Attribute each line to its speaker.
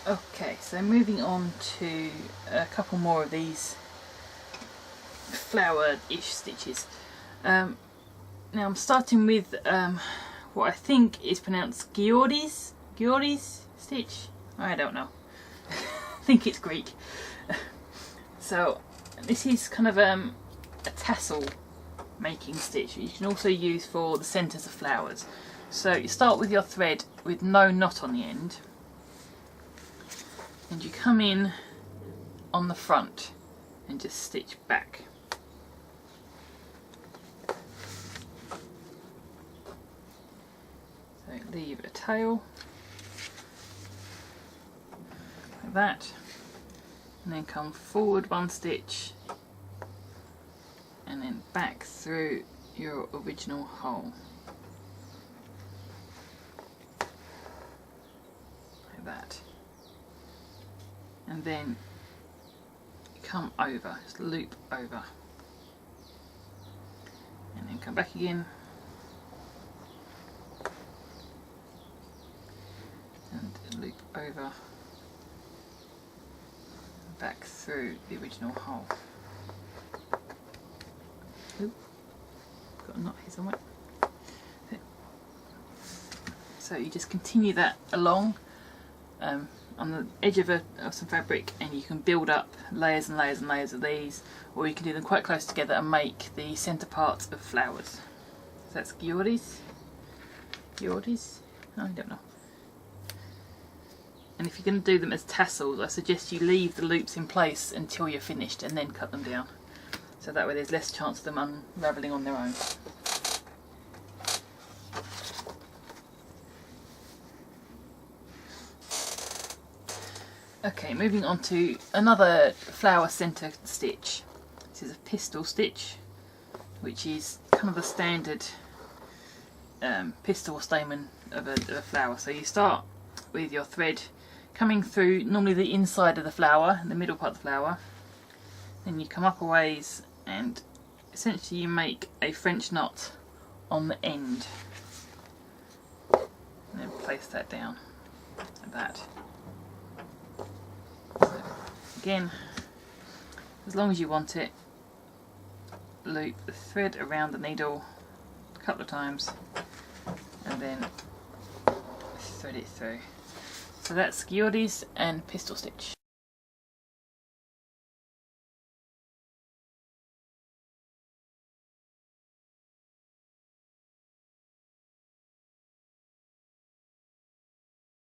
Speaker 1: Okay, so moving on to a couple more of these flower-ish stitches. Now I'm starting with what I think is pronounced Ghiordes stitch. I don't know. I think it's Greek. So this is kind of a tassel making stitch you can also use for the centres of flowers. So you start with your thread with no knot on the end, and you come in on the front and just stitch back. So leave a tail like that, and then come forward one stitch and then back through your original hole like that, and then you come over, just loop over, and then come back again and loop over, back through the original hole. Oop, got a knot here somewhere. So you just continue that along on the edge of some fabric, and you can build up layers and layers and layers of these, or you can do them quite close together and make the centre parts of flowers. So that's Ghiordes. Ghiordes? I don't know. And if you're going to do them as tassels, I suggest you leave the loops in place until you're finished and then cut them down. So that way there's less chance of them unravelling on their own. Okay, moving on to another flower centre stitch. This is a pistil stitch, which is kind of the standard pistil stamen of a flower. So you start with your thread coming through normally the inside of the flower, the middle part of the flower. Then you come up a ways and essentially you make a French knot on the end. And then place that down like that. So again, as long as you want it, loop the thread around the needle a couple of times and then thread it through. So that's Ghiordes and pistil stitch.